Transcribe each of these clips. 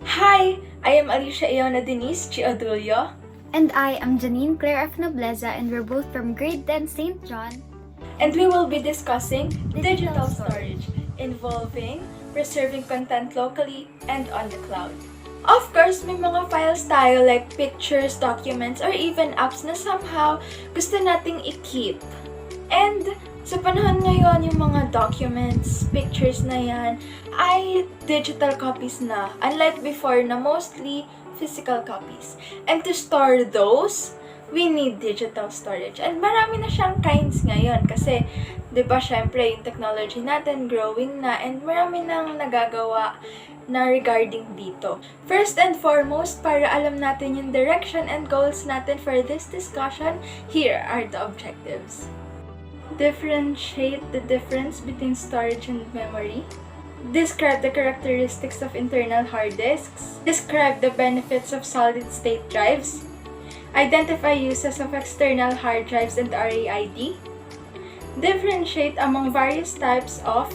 Hi! I am Alicia Iona Denise Chiodulio. And I am Janine Claire F. Nobleza, and we're both from Grade 10 St. John. And we will be discussing digital storage involving preserving content locally and on the cloud. Of course, may mga files tayo like pictures, documents, or even apps na somehow gusto nating i-keep. And sa panahon ngayon, yung mga documents, pictures na yan, ay digital copies na. Unlike before na mostly physical copies. And to store those, we need digital storage. And marami na siyang kinds ngayon kasi, di ba, syempre, yung technology natin growing na and marami nang nagagawa na regarding dito. First and foremost, para alam natin yung direction and goals natin for this discussion, here are the objectives. Differentiate the difference between storage and memory. Describe the characteristics of internal hard disks. Describe the benefits of solid-state drives. Identify uses of external hard drives and RAID. Differentiate among various types of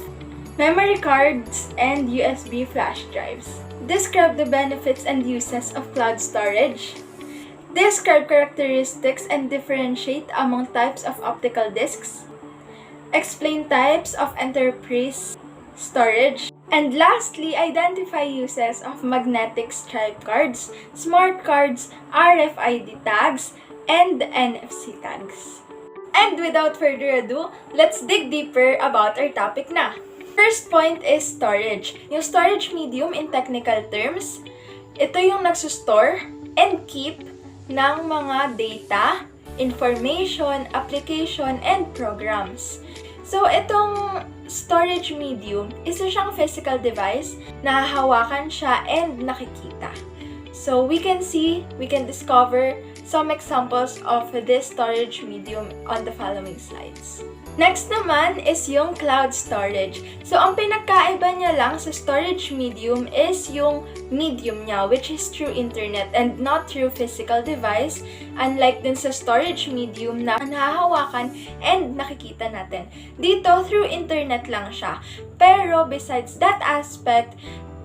memory cards and USB flash drives. Describe the benefits and uses of cloud storage. Describe characteristics and differentiate among types of optical disks. Explain types of enterprise storage. And lastly, identify uses of magnetic stripe cards, smart cards, RFID tags, and NFC tags. And without further ado, let's dig deeper about our topic na. First point is storage. Yung storage medium in technical terms, ito yung nagsusstore and keep ng mga data, information, application, and programs. So, itong storage medium, isa siyang physical device, nahahawakan siya and nakikita. So, we can discover some examples of this storage medium on the following slides. Next naman is yung cloud storage. So, ang pinagkaiba niya lang sa storage medium is yung medium niya, which is through internet and not through physical device, unlike dun sa storage medium na nahahawakan and nakikita natin. Dito, through internet lang siya. Pero, besides that aspect,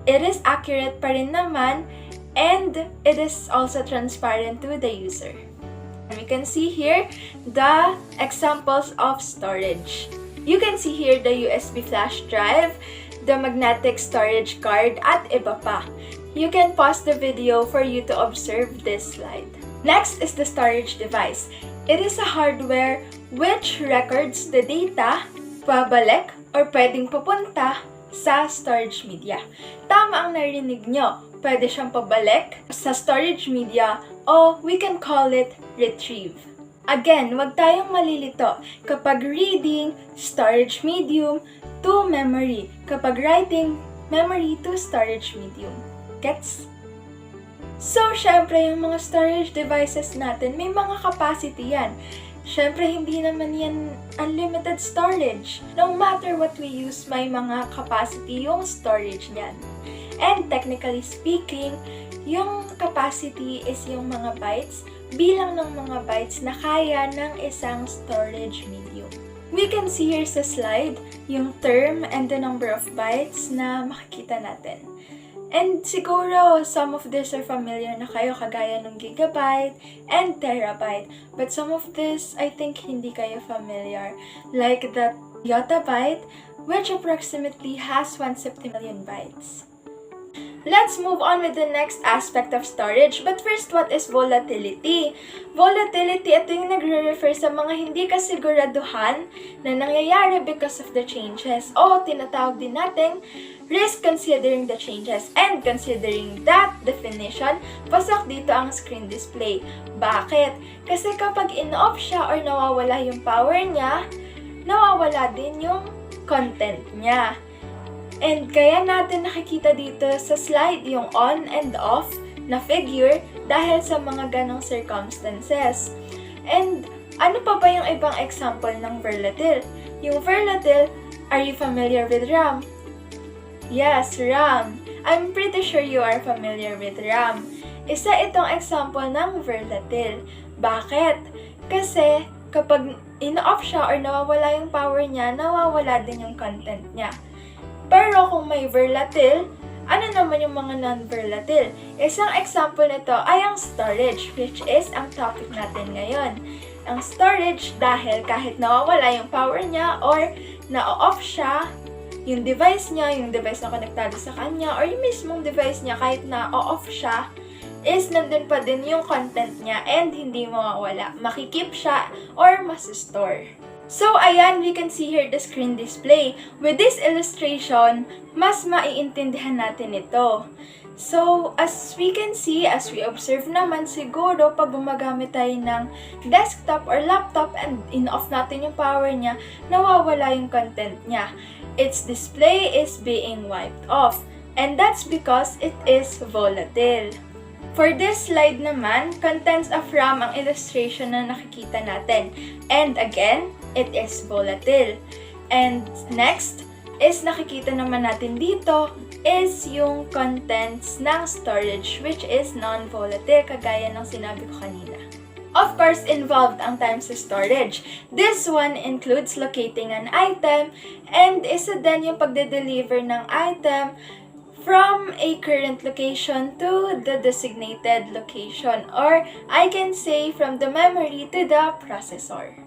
it is accurate pa rin naman and it is also transparent to the user. We can see here the examples of storage. You can see here the USB flash drive, the magnetic storage card, at iba pa. You can pause the video for you to observe this slide. Next is the storage device. It is a hardware which records the data, pabalik, or pwedeng pupunta sa storage media. Tama ang narinig nyo. Pwede siyang pabalik sa storage media o we can call it retrieve. Again, wag tayong malilito. Kapag reading, storage medium to memory. Kapag writing, memory to storage medium. Gets? So, syempre, yung mga storage devices natin, may mga capacity yan. Syempre, hindi naman yan unlimited storage. No matter what we use, may mga capacity yung storage niyan. And technically speaking, yung capacity is yung mga bytes, bilang ng mga bytes na kaya ng isang storage medium. We can see here sa slide yung term and the number of bytes na makikita natin. And siguro, some of this are familiar na kayo kagaya ng gigabyte and terabyte. But some of this, I think, hindi kayo familiar. Like the yottabyte, which approximately has 170 million bytes. Let's move on with the next aspect of storage. But first, what is volatility? Volatility, ito yung nagre-refer sa mga hindi kasiguraduhan na nangyayari because of the changes. O tinatawag din natin risk considering the changes. And considering that definition, pasok dito ang screen display. Bakit? Kasi kapag in-off siya or nawawala yung power niya, nawawala din yung content niya. And kaya natin nakikita dito sa slide yung on and off na figure dahil sa mga ganong circumstances. And ano pa ba yung ibang example ng volatile? Yung volatile, are you familiar with RAM? Yes, RAM. I'm pretty sure you are familiar with RAM. Isa itong example ng volatile. Bakit? Kasi kapag in-off siya or nawawala yung power niya, nawawala din yung content niya. Pero kung may volatile, Ano naman yung mga non-volatile? Isang example nito ay ang storage, which is ang topic natin ngayon. Ang storage dahil kahit nawawala yung power niya or na-off siya, yung device niya, yung device na konektado sa kanya, or yung mismong device niya kahit na-off siya, is nandun pa din yung content niya and hindi mawawala. Makikip siya or masistore. So, ayan, we can see here the screen display. With this illustration, mas maiintindihan natin ito. So, as we can see, as we observe naman siguro, pag gumagamit tayo ng desktop or laptop and in-off natin yung power niya, nawawala yung content niya. Its display is being wiped off. And that's because it is volatile. For this slide naman, contents of RAM ang illustration na nakikita natin. And again, it is volatile. And next is nakikita naman natin dito is yung contents ng storage which is non-volatile kagaya ng sinabi ko kanina. Of course, involved ang time sa storage. This one includes locating an item and isa din yung pagde-deliver ng item from a current location to the designated location, or I can say from the memory to the processor.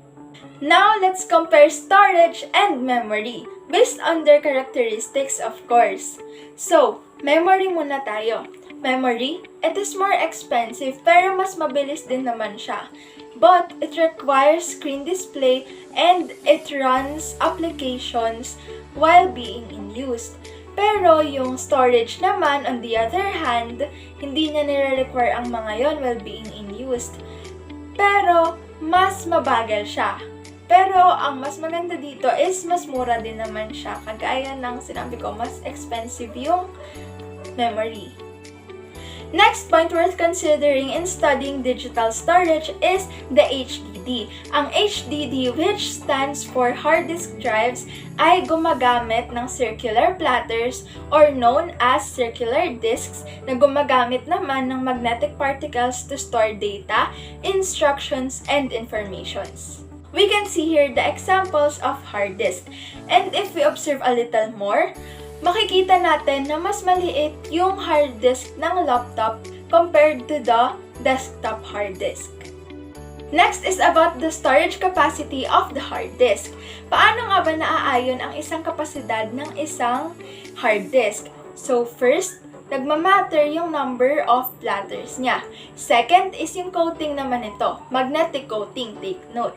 Now, let's compare storage and memory based on their characteristics, of course. So, memory muna tayo. Memory, it is more expensive pero mas mabilis din naman siya. But it requires screen display and it runs applications while being in use. Pero yung storage naman, on the other hand, hindi niya nire-require ang mga yon while being in use. Pero, mas mabagal siya. Pero, ang mas maganda dito is mas mura din naman siya. Kagaya ng sinabi ko, mas expensive yung memory. Next point worth considering in studying digital storage is the HDD. Ang HDD, which stands for hard disk drives, ay gumagamit ng circular platters or known as circular disks na gumagamit naman ng magnetic particles to store data, instructions, and informations. We can see here the examples of hard disk. And if we observe a little more, makikita natin na mas maliit yung hard disk ng laptop compared to the desktop hard disk. Next is about the storage capacity of the hard disk. Paano nga ba naaayon ang isang kapasidad ng isang hard disk? So first, nagmamatter yung number of platters niya. Second is yung coating naman ito, magnetic coating, take note.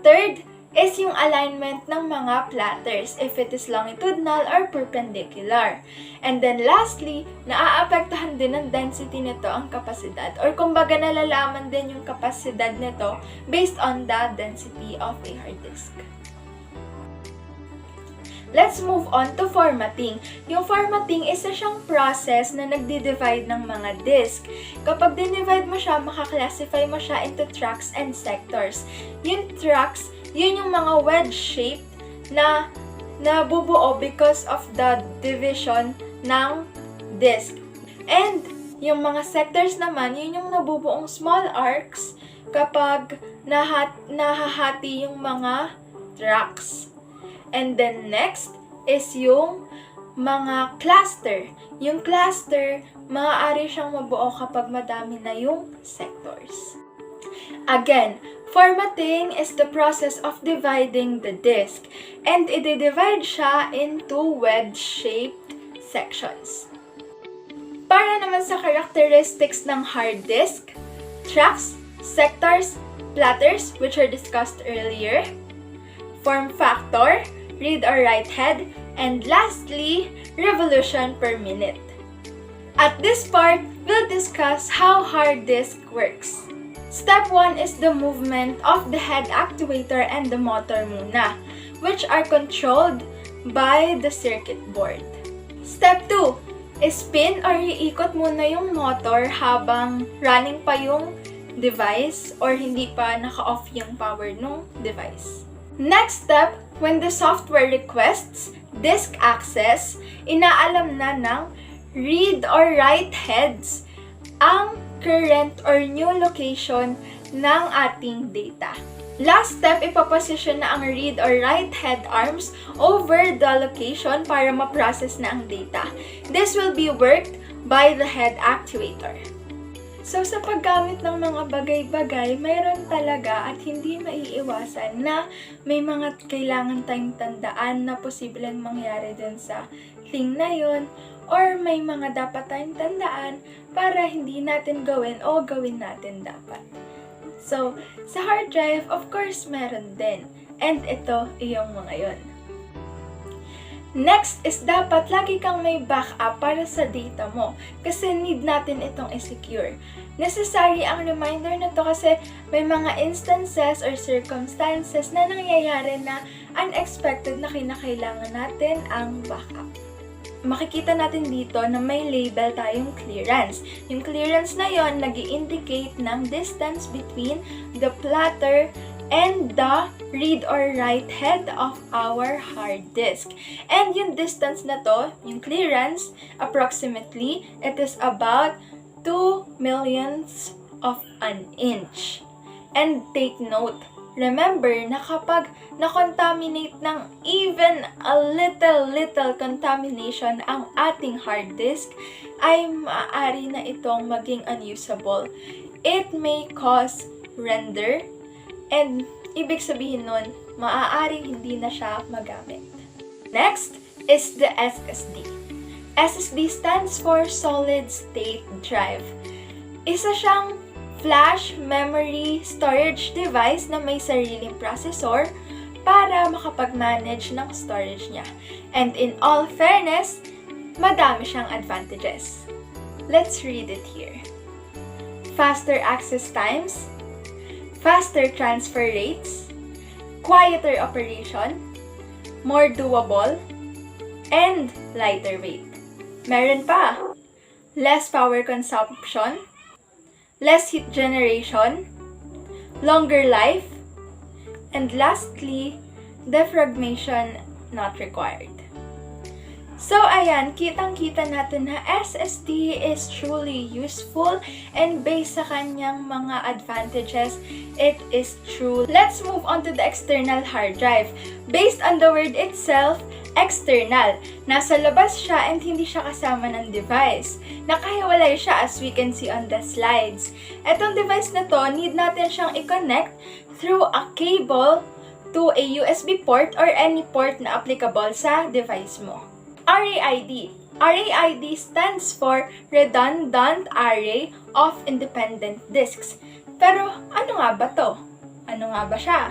Third is yung alignment ng mga platters, if it is longitudinal or perpendicular. And then lastly, naaapektuhan din ng density nito ang kapasidad, or kumbaga nalalaman din yung kapasidad nito based on the density of a hard disk. Let's move on to formatting. Yung formatting, isa siyang process na nagdi-divide ng mga disk. Kapag dinivide mo siya, makaklasify mo siya into tracks and sectors. Yung tracks, yun yung mga wedge shape na nabubuo because of the division ng disk. And yung mga sectors naman, yun yung nabubuong small arcs kapag nahahati yung mga tracks. And then next is yung mga cluster. Yung cluster, maaari siyang mabuo kapag madami na yung sectors. Again, formatting is the process of dividing the disk, and i-divide siya into wedge-shaped sections. Para naman sa characteristics ng hard disk, tracks, sectors, platters, which are discussed earlier, form factor, read or write head, and lastly, revolution per minute. At this part, we'll discuss how hard disk works. Step 1 is the movement of the head actuator and the motor muna, which are controlled by the circuit board. Step 2 is spin or iikot muna yung motor habang running pa yung device or hindi pa naka-off yung power ng device. Next step, when the software requests disk access, inaalam na ng read or write heads ang current or new location ng ating data. Last step, ipaposition na ang read or write head arms over the location para ma-process na ang data. This will be worked by the head actuator. So, sa paggamit ng mga bagay-bagay, mayroon talaga at hindi maiiwasan na may mga kailangan tayong tandaan na posibleng mangyari dun sa thing na yun, or may mga dapat tayong tandaan para hindi natin gawin o gawin natin dapat. So, sa hard drive, of course, meron din. And ito, iyong mga yun. Next is dapat lagi kang may backup para sa data mo kasi need natin itong i-secure. Necessary ang reminder na to kasi may mga instances or circumstances na nangyayari na unexpected na kinakailangan natin ang backup. Makikita natin dito na may label tayong clearance. Yung clearance na yon nag-i-indicate ng distance between the platter and the read or write head of our hard disk. And yung distance na to, yung clearance, approximately, it is about 2 millionths of an inch. And take note, remember na kapag na-contaminate ng even a little contamination ang ating hard disk, ay maaari na itong maging unusable. It may cause render, and ibig sabihin nun, maaaring hindi na siya magamit. Next is the SSD. SSD stands for Solid State Drive. Isa siyang flash memory storage device na may sariling processor para makapag-manage ng storage niya. And in all fairness, madami siyang advantages. Let's read it here. Faster access times, faster transfer rates, quieter operation, more doable, and lighter weight. Meron pa, less power consumption, less heat generation, longer life, and lastly, defragmentation not required. So, ayan, kitang-kita natin na SSD is truly useful and based sa kanyang mga advantages, it is true. Let's move on to the external hard drive. Based on the word itself, external. Nasa labas siya and hindi siya kasama ng device. Nakahiwalay siya as we can see on the slides. Etong device na to, need natin siyang i-connect through a cable to a USB port or any port na applicable sa device mo. RAID. RAID stands for Redundant Array of Independent Disks. Pero ano nga ba to? Ano nga ba siya?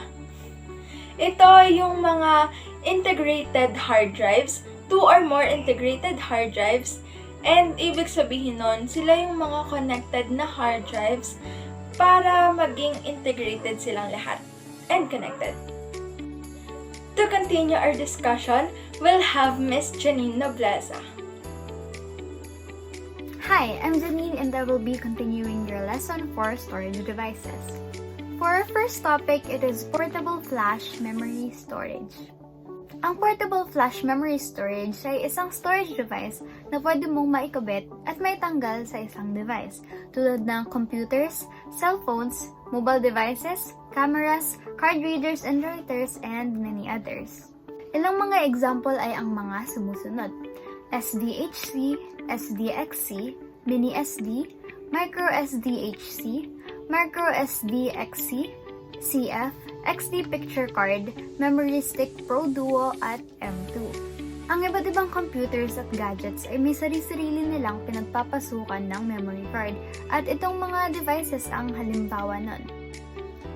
Ito yung mga integrated hard drives, 2 or more integrated hard drives, and ibig sabihin nun, sila yung mga connected na hard drives para maging integrated silang lahat and connected. To continue our discussion, we'll have Miss Janine Nobleza. Hi, I'm Janine and I will be continuing your lesson for storage devices. For our first topic, it is portable flash memory storage. Ang portable flash memory storage ay isang storage device na pwede mong maikabit at maitanggal sa isang device, tulad ng computers, cellphones, mobile devices, cameras, card readers and writers, and many others. Ilang mga example ay ang mga sumusunod: SDHC, SDXC, Mini SD, Micro SDHC, Micro SDXC, CF, XD Picture Card, Memory Stick Pro Duo, at M2. Ang iba't ibang computers at gadgets ay may sarili-sarili nilang pinagpapasukan ng memory card at itong mga devices ang halimbawa nun.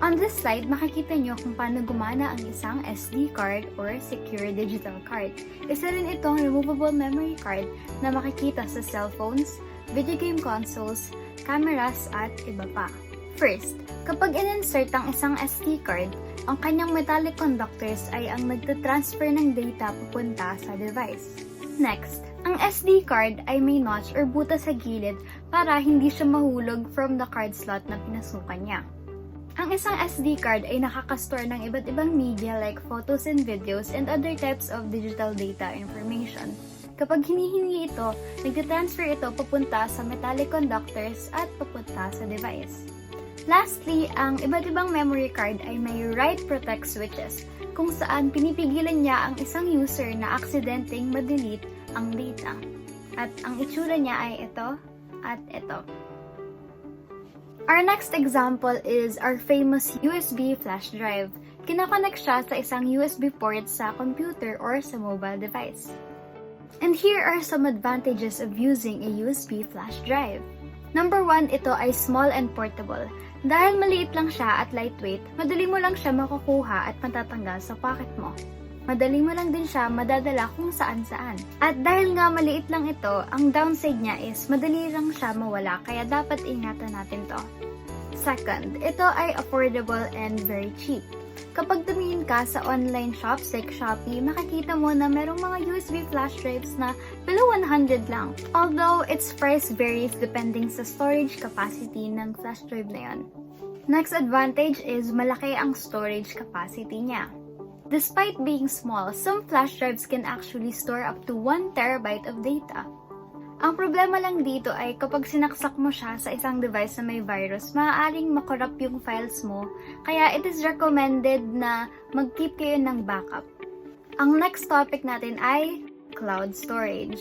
On this slide, makikita nyo kung paano gumana ang isang SD card or Secure Digital Card. Isa rin itong removable memory card na makikita sa cellphones, video game consoles, cameras, at iba pa. First, kapag in-insert ang isang SD card, ang kanyang metallic conductors ay ang nagtatransfer ng data papunta sa device. Next, ang SD card ay may notch or buta sa gilid para hindi siya mahulog from the card slot na pinasukan niya. Ang isang SD card ay nakakastore ng iba't ibang media like photos and videos and other types of digital data information. Kapag hinihingi ito, nagtatransfer ito papunta sa metallic conductors at papunta sa device. Lastly, ang iba't ibang memory card ay may write protect switches kung saan pinipigilan niya ang isang user na aksidenteng ma-delete ang data. At ang itsura niya ay ito at ito. Our next example is our famous USB flash drive. Kinakonect siya sa isang USB port sa computer or sa mobile device. And here are some advantages of using a USB flash drive. Number 1, ito ay small and portable. Dahil maliit lang siya at lightweight, madali mo lang siya makukuha at matatanggal sa pocket mo. Madali mo lang din siya madadala kung saan-saan. At dahil nga maliit lang ito, ang downside niya is madali lang siya mawala kaya dapat ingatan natin to. Second, ito ay affordable and very cheap. Kapag tumingin ka sa online shops like Shopee, makikita mo na merong mga USB flash drives na below 100 lang. Although, its price varies depending sa storage capacity ng flash drive na yan. Next advantage is malaki ang storage capacity niya. Despite being small, some flash drives can actually store up to 1 terabyte of data. Ang problema lang dito ay kapag sinaksak mo siya sa isang device na may virus, maaaring makorrupt yung files mo, kaya it is recommended na mag-keep kayo ng backup. Ang next topic natin ay cloud storage.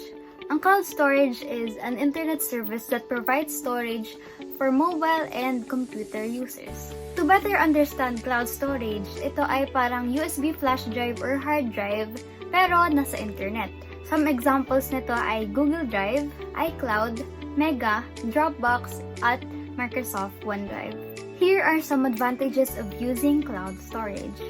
Ang cloud storage is an internet service that provides storage for mobile and computer users. To better understand cloud storage, ito ay parang USB flash drive or hard drive pero nasa internet. Some examples nito ay Google Drive, iCloud, Mega, Dropbox, at Microsoft OneDrive. Here are some advantages of using cloud storage.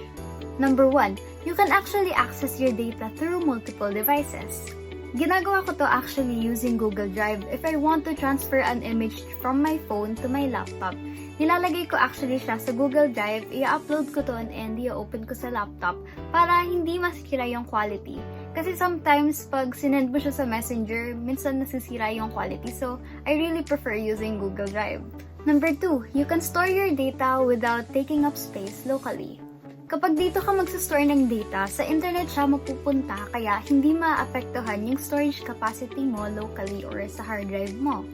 Number 1, you can actually access your data through multiple devices. Ginagawa ko to actually using Google Drive if I want to transfer an image from my phone to my laptop. Nilalagay ko actually siya sa Google Drive, i-upload ko to and i-open ko sa laptop para hindi masira yung quality. Kasi sometimes pag sinend mo siya sa Messenger, minsan nasisira yung quality. So, I really prefer using Google Drive. Number 2, you can store your data without taking up space locally. Kapag dito ka magsastore ng data, sa internet siya mapupunta kaya hindi maapektuhan yung storage capacity mo locally or sa hard drive mo.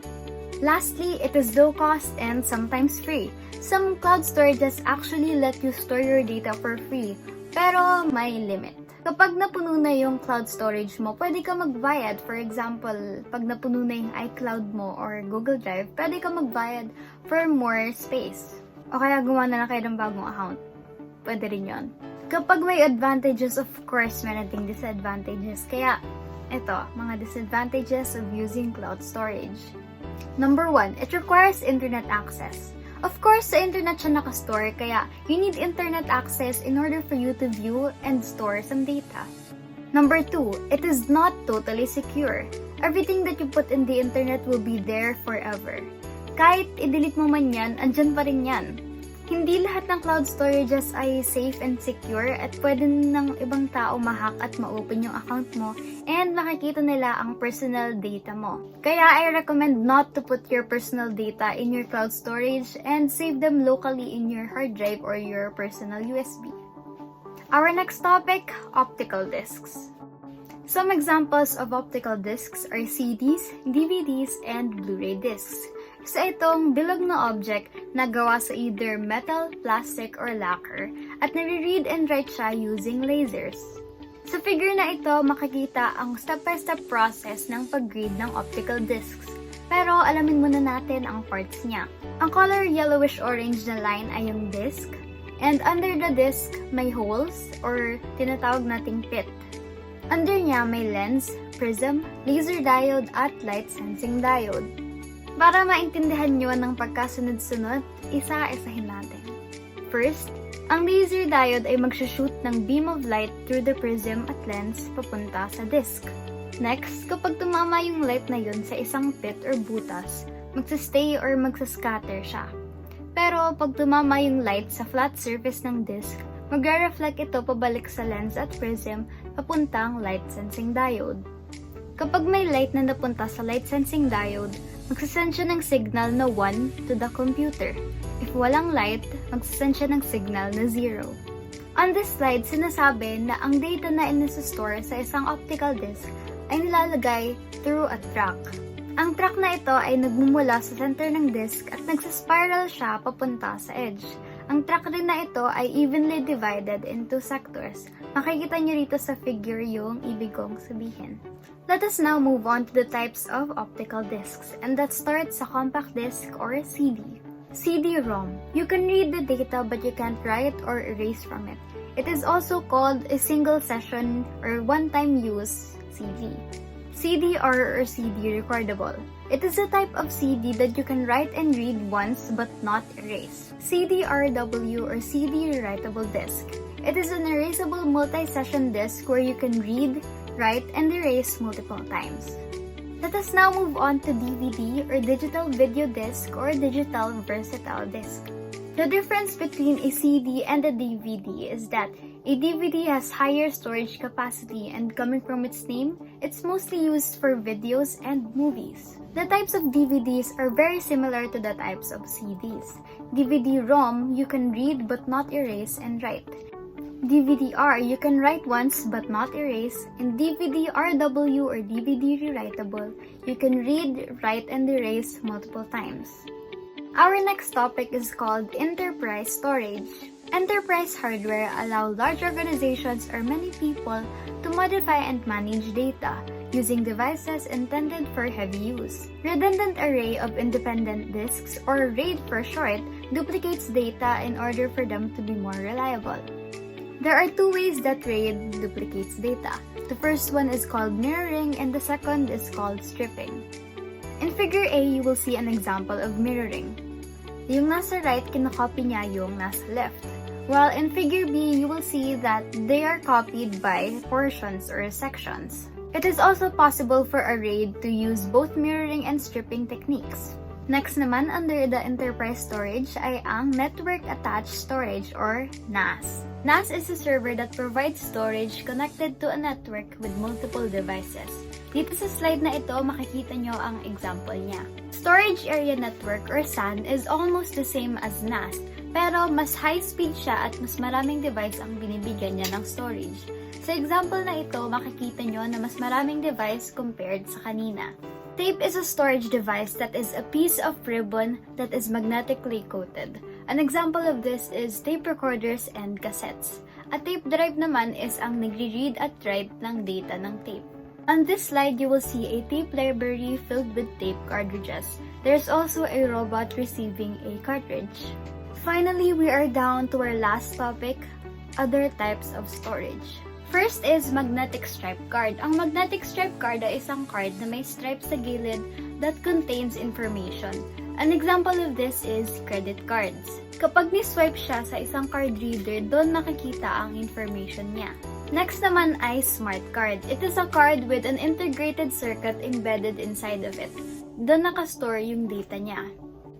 Lastly, it is low cost and sometimes free. Some cloud storages actually let you store your data for free, pero may limit. Kapag napuno na yung cloud storage mo, pwede ka magbayad. For example, pag napuno na yung iCloud mo or Google Drive, pwede ka magbayad for more space. O kaya gumawa na lang kayo ng bagong account. Pwede rin yun. Kapag may advantages, of course, meron ding disadvantages. Kaya, ito, mga disadvantages of using cloud storage. Number 1, it requires internet access. Of course, sa internet siya nakastore, kaya you need internet access in order for you to view and store some data. Number 2, it is not totally secure. Everything that you put in the internet will be there forever. Kahit i-delete mo man yan, andyan pa rin yan. Hindi lahat ng cloud storages ay safe and secure at pwede ng ibang tao ma-hack at ma-open yung account mo and makikita nila ang personal data mo. Kaya I recommend not to put your personal data in your cloud storage and save them locally in your hard drive or your personal USB. Our next topic, optical discs. Some examples of optical discs are CDs, DVDs, and Blu-ray discs. Isa itong bilog na object na gawa sa either metal, plastic, or lacquer at nare-read and write siya using lasers. Sa figure na ito, makikita ang step-by-step process ng pag-read ng optical discs. Pero alamin muna natin ang parts niya. Ang color yellowish-orange na line ay yung disc, and under the disc may holes or tinatawag nating pit. Under niya may lens, prism, laser diode, at light-sensing diode. Para maintindihan nyo ng pagkasunod-sunod, isa-isahin natin. First, ang laser diode ay mag-shoot ng beam of light through the prism at lens papunta sa disc. Next, kapag tumama yung light na yun sa isang pit or butas, magsistay or magsascatter siya. Pero pag tumama yung light sa flat surface ng disc, magre-reflect ito pabalik sa lens at prism papuntang light-sensing diode. Kapag may light na napunta sa light-sensing diode, magsasend siya ng signal na 1 to the computer. If walang light, magsasend siya ng signal na 0. On this slide, sinasabi na ang data na inasastore sa isang optical disc ay nilalagay through a track. Ang track na ito ay nagmumula sa center ng disk at nagsaspiral siya papunta sa edge. Ang track rin na ito ay evenly divided into sectors. Makikita nyo rito sa figure yung ibig kong sabihin. Let us now move on to the types of optical discs, and that starts sa compact disc or CD. CD-ROM. You can read the data but you can't write or erase from it. It is also called a single session or one-time use CD. CDR or CD recordable. It is a type of CD that you can write and read once but not erase. CDRW or CD rewritable disc. It is an erasable multi-session disc where you can read, write, and erase multiple times. Let us now move on to DVD or digital video disc or digital versatile disc. The difference between a CD and a DVD is that a DVD has higher storage capacity, and coming from its name, it's mostly used for videos and movies. The types of DVDs are very similar to the types of CDs. DVD-ROM, you can read but not erase and write. DVD-R, you can write once but not erase. And DVD-RW or DVD rewritable, you can read, write, and erase multiple times. Our next topic is called enterprise storage. Enterprise hardware allow large organizations or many people to modify and manage data using devices intended for heavy use. Redundant array of independent disks, or RAID for short, duplicates data in order for them to be more reliable. There are two ways that RAID duplicates data. The first one is called mirroring and the second is called stripping. In figure A, you will see an example of mirroring. Yung nasa right, kinokopy niya yung nasa left. While in figure B, you will see that they are copied by portions or sections. It is also possible for a RAID to use both mirroring and stripping techniques. Next naman, under the enterprise storage ay ang Network Attached Storage or NAS. NAS is a server that provides storage connected to a network with multiple devices. Dito sa slide na ito, makikita nyo ang example niya. Storage Area Network or SAN is almost the same as NAS, pero mas high-speed siya at mas maraming device ang binibigyan niya ng storage. Sa example na ito, makikita nyo na mas maraming device compared sa kanina. Tape is a storage device that is a piece of ribbon that is magnetically coated. An example of this is tape recorders and cassettes. A tape drive naman is ang nagre-read at write ng data ng tape. On this slide, you will see a tape library filled with tape cartridges. There's also a robot receiving a cartridge. Finally, we are down to our last topic, other types of storage. First is magnetic stripe card. Ang magnetic stripe card ay isang card na may stripe sa gilid that contains information. An example of this is credit cards. Kapag ni-swipe siya sa isang card reader, doon nakikita ang information niya. Next naman ay smart card. It is a card with an integrated circuit embedded inside of it. Doon nakastore yung data niya.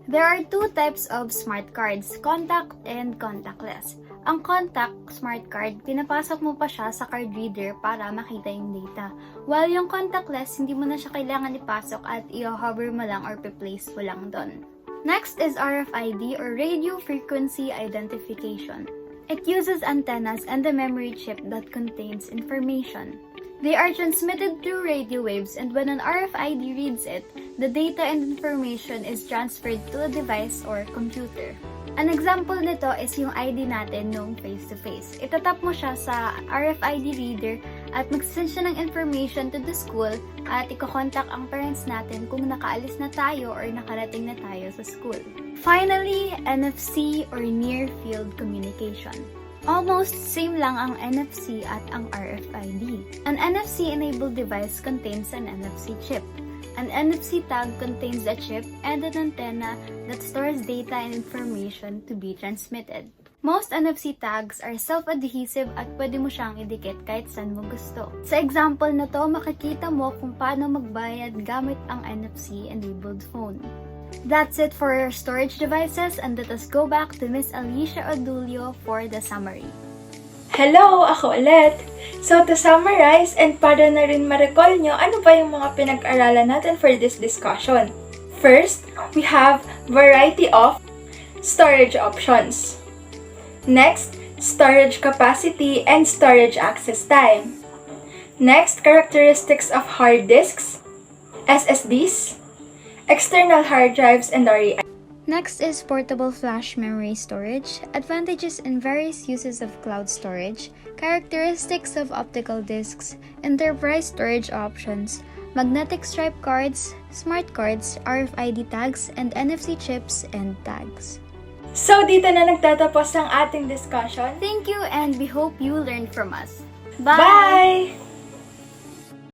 There are two types of smart cards, contact and contactless. Ang contact smart card, pinapasok mo pa siya sa card reader para makita yung data. While yung contactless, hindi mo na siya kailangan ipasok at i-hover mo lang or pe-place mo lang doon. Next is RFID or Radio Frequency Identification. It uses antennas and a memory chip that contains information. They are transmitted through radio waves, and when an RFID reads it, the data and information is transferred to a device or computer. An example nito is yung ID natin nung face-to-face. Itatap mo siya sa RFID reader at magsasend siya ng information to the school at ikokontak ang parents natin kung nakaalis na tayo or nakarating na tayo sa school. Finally, NFC or Near Field Communication. Almost same lang ang NFC at ang RFID. An NFC-enabled device contains an NFC chip. An NFC tag contains a chip and an antenna that stores data and information to be transmitted. Most NFC tags are self-adhesive at pwede mo siyang idikit kahit saan mo gusto. Sa example na to, makikita mo kung paano magbayad gamit ang NFC-enabled phone. That's it for our storage devices, and let us go back to Miss Alicia Odulio for the summary. Hello! Ako ulit! So to summarize and para na rin ma-recall nyo ano ba yung mga pinag-aralan natin for this discussion. First, we have variety of storage options. Next, storage capacity and storage access time. Next, characteristics of hard disks, SSDs, external hard drives, and RAID. Next is portable flash memory storage, advantages and various uses of cloud storage, characteristics of optical disks, enterprise storage options, magnetic stripe cards, smart cards, RFID tags, and NFC chips and tags. So, dito na nagtatapos ang ating discussion. Thank you and we hope you learned from us. Bye!